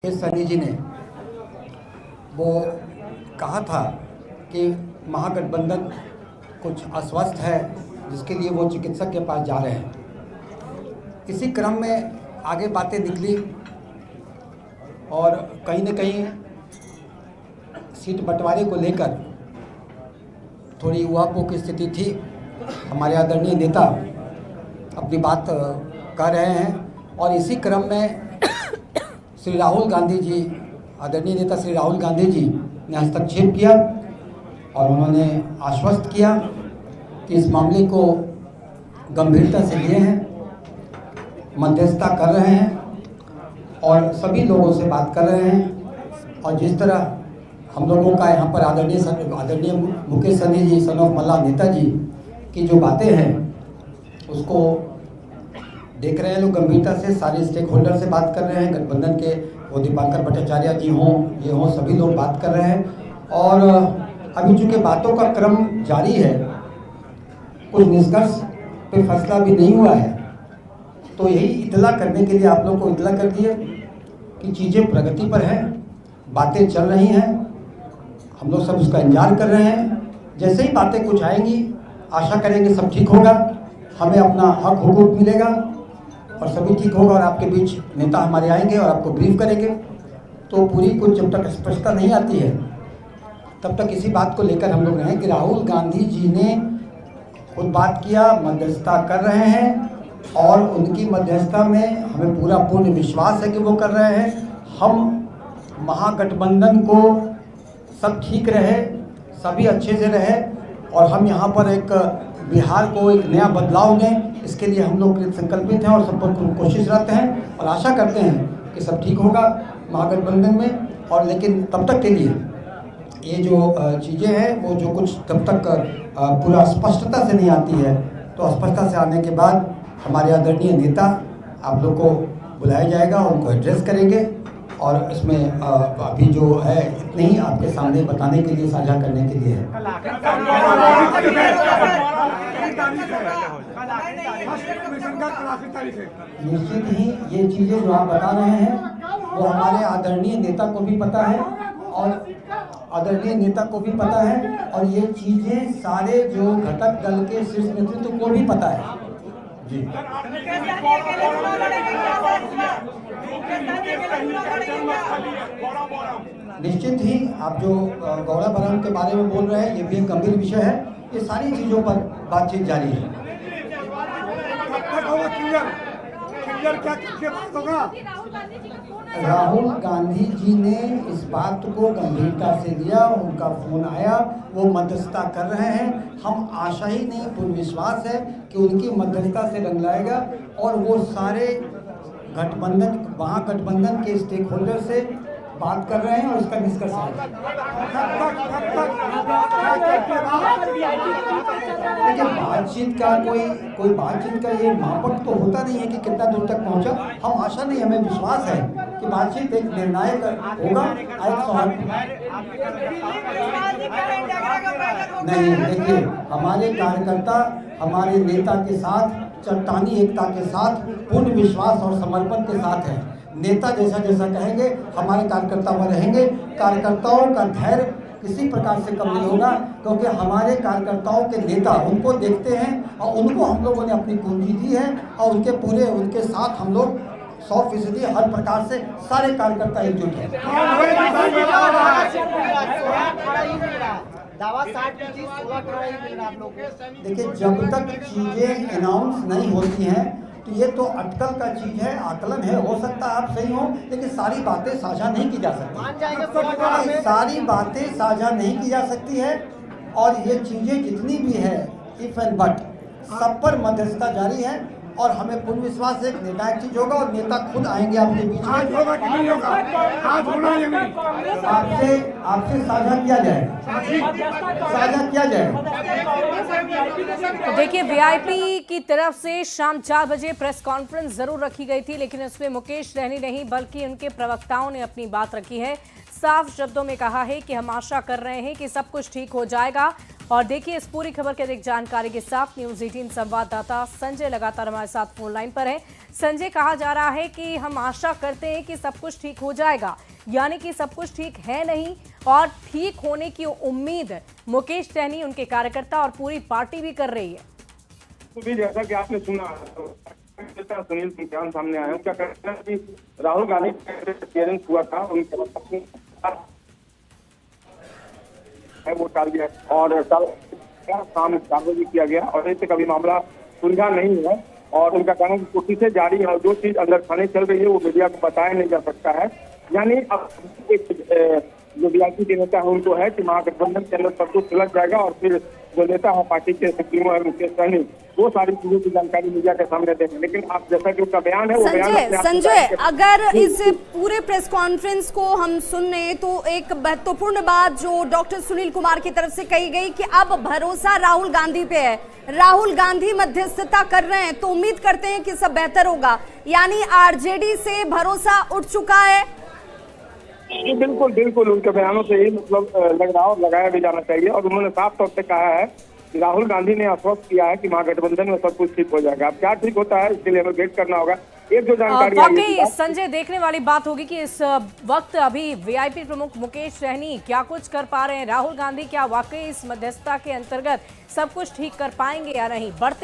सनी जी ने वो कहा था कि महागठबंधन कुछ अस्वस्थ है, जिसके लिए वो चिकित्सक के पास जा रहे हैं। इसी क्रम में आगे बातें निकली और कहीं न कहीं सीट बंटवारे को लेकर थोड़ी उहापोह की स्थिति थी। हमारे आदरणीय नेता अपनी बात कह रहे हैं और इसी क्रम में श्री राहुल गांधी जी, आदरणीय नेता श्री राहुल गांधी जी ने हस्तक्षेप किया और उन्होंने आश्वस्त किया कि इस मामले को गंभीरता से लिए हैं, मध्यस्थता कर रहे हैं और सभी लोगों से बात कर रहे हैं। और जिस तरह हम लोगों का यहाँ पर आदरणीय मुकेश सहनी जी, सन ऑफ मल्ला नेताजी की जो बातें हैं उसको देख रहे हैं लोग गंभीरता से। सारे स्टेक होल्डर से बात कर रहे हैं, गठबंधन के वो दीपांकर भट्टाचार्य जी हों, ये हों, सभी लोग बात कर रहे हैं। और अभी चूँकि बातों का क्रम जारी है, कुछ निष्कर्ष पे फैसला भी नहीं हुआ है, तो यही इतला करने के लिए आप लोग को इतला कर दिए कि चीज़ें प्रगति पर हैं, बातें चल रही हैं, हम लोग सब उसका इंतजार कर रहे हैं। जैसे ही बातें कुछ आएंगी आशा करेंगे सब ठीक होगा, हमें अपना हक हुकूक मिलेगा और सभी ठीक होगा और आपके बीच नेता हमारे आएंगे और आपको ब्रीफ करेंगे। तो पूरी कुछ जब तक स्पष्टता नहीं आती है तब तक इसी बात को लेकर हम लोग रहें कि राहुल गांधी जी ने खुद बात किया, मध्यस्थता कर रहे हैं और उनकी मध्यस्थता में हमें पूरा पूर्ण विश्वास है कि वो कर रहे हैं। हम महागठबंधन को सब ठीक रहे, सभी अच्छे से रहे और हम यहाँ पर एक बिहार को एक नया बदलाव दें, इसके लिए हम लोग संकल्पित हैं और सब पर कोशिश रहते हैं और आशा करते हैं कि सब ठीक होगा महागठबंधन में। और लेकिन तब तक के लिए ये जो चीज़ें हैं वो जो कुछ तब तक पूरा स्पष्टता से नहीं आती है, तो स्पष्टता से आने के बाद हमारे आदरणीय नेता आप लोग को बुलाया जाएगा, उनको एड्रेस करेंगे और इसमें अभी जो है इतने ही आपके सामने बताने के लिए, साझा करने के लिए है। निश्चित ही ये चीज़ें जो आप बता रहे हैं वो हमारे आदरणीय नेता को भी पता है और आदरणीय नेता को भी पता है और ये चीज़ें सारे जो घटक दल के शीर्ष नेतृत्व को भी पता है जी। निश्चित ही आप जो गौड़ा बराम के बारे में बोल रहे हैं ये भी एक गंभीर विषय है। ये सारी चीज़ों पर बातचीत जारी है। राहुल गांधी जी ने इस बात को गंभीरता से लिया, उनका फोन आया, वो मध्यस्थता कर रहे हैं। हम आशा ही नहीं पूर्ण विश्वास है कि उनकी मध्यस्थता से रंग लाएगा और वो सारे गठबंधन, महागठबंधन के स्टेक होल्डर से बात कर रहे हैं और इसका निष्कर्ष है। देखिए बातचीत का कोई बातचीत का ये मापक तो होता नहीं है कि कितना दूर तक पहुंचा। हम आशा नहीं, हमें विश्वास है कि बातचीत एक निर्णायक होगा। नहीं, देखिए हमारे कार्यकर्ता हमारे नेता के साथ, चट्टानी एकता के साथ, पूर्ण विश्वास और समर्पण के साथ है। नेता जैसा जैसा कहेंगे हमारे कार्यकर्ता वह रहेंगे। कार्यकर्ताओं का धैर्य किसी प्रकार से कम नहीं होगा, क्योंकि हमारे कार्यकर्ताओं के नेता उनको देखते हैं और उनको हम लोगों ने अपनी पूंजी दी है और उनके साथ हम लोग 100% हर प्रकार से सारे कार्यकर्ता एकजुट हैं। देखिए जब तक चीज़ें अनाउंस नहीं होती हैं तो ये तो अटकल का चीज़ है, आकलन है, हो सकता है आप सही हो, लेकिन सारी बातें साझा नहीं की जा सकती। सारी बातें साझा नहीं की जा सकती है और ये चीज़ें जितनी भी है इफ एंड बट सब पर मध्यस्थता जारी है और हमें पूर्ण विश्वास है निर्णायक चीज होगा और नेता खुद आएंगे आपके बीच में। आपसे साझा किया जाए। तो देखिए वीआईपी की तरफ से शाम 4 बजे प्रेस कॉन्फ्रेंस जरूर रखी गई थी, लेकिन उसमें मुकेश सहनी नहीं बल्कि उनके प्रवक्ताओं ने अपनी बात रखी है। साफ शब्दों में कहा है कि हम आशा कर रहे हैं कि सब कुछ ठीक हो जाएगा। और देखिए इस पूरी खबर की अधिक जानकारी के साथ न्यूज़ 18 संवाददाता संजय लगातार हमारे साथ फोन लाइन पर है। संजय, कहा जा रहा है कि हम आशा करते हैं कि सब कुछ ठीक हो जाएगा, यानी कि सब कुछ ठीक है नहीं और ठीक होने की उम्मीद मुकेश सहनी, उनके कार्यकर्ता और पूरी पार्टी भी कर रही है। तो भी जैसा कि आपने सुना सुनील सुल्तान सामने आया, उनका कहना है कि राहुल गांधी क्लियरेंस हुआ था, उनके है वो टाल दिया और शाम 4 बजे किया गया और अभी तक अभी मामला सुलझा नहीं है। और उनका कहना है कि कुर्सी से जारी है और जो चीज अंदर थाने चल रही है वो मीडिया को बताया नहीं जा सकता है। यानी अब जो वीआईपी के नेता है उनको है कि महागठबंधन के अंदर सब कुछ सुलझ जाएगा और फिर जो नेता है पार्टी के सुप्रीमो है मुकेश सहनी, वो सारी चीजों की जानकारी मीडिया के सामने देंगे। लेकिन आप जैसा कि उसका बयान है वो संजय, अगर इस पूरे प्रेस कॉन्फ्रेंस को हम सुने तो एक महत्वपूर्ण बात जो डॉक्टर सुनील कुमार की तरफ से कही गई कि अब भरोसा राहुल गांधी पे है, राहुल गांधी मध्यस्थता कर रहे हैं तो उम्मीद करते हैं कि सब बेहतर होगा, यानी आरजेडी से भरोसा उठ चुका है। बिल्कुल बिल्कुल, उनके बयानों से ही मतलब लग रहा और लगाया भी जाना चाहिए। और उन्होंने साफ तौर पे कहा है कि राहुल गांधी ने आश्वस्त किया है कि महागठबंधन में सब कुछ ठीक हो जाएगा। अब क्या ठीक होता है इसके लिए हमें वेट करना होगा। एक जो जानकारी वाकई संजय देखने वाली बात होगी कि इस वक्त अभी वीआईपी प्रमुख मुकेश सहनी क्या कुछ कर पा रहे हैं, राहुल गांधी क्या वाकई इस मध्यस्थता के अंतर्गत सब कुछ ठीक कर पाएंगे या नहीं। बढ़ते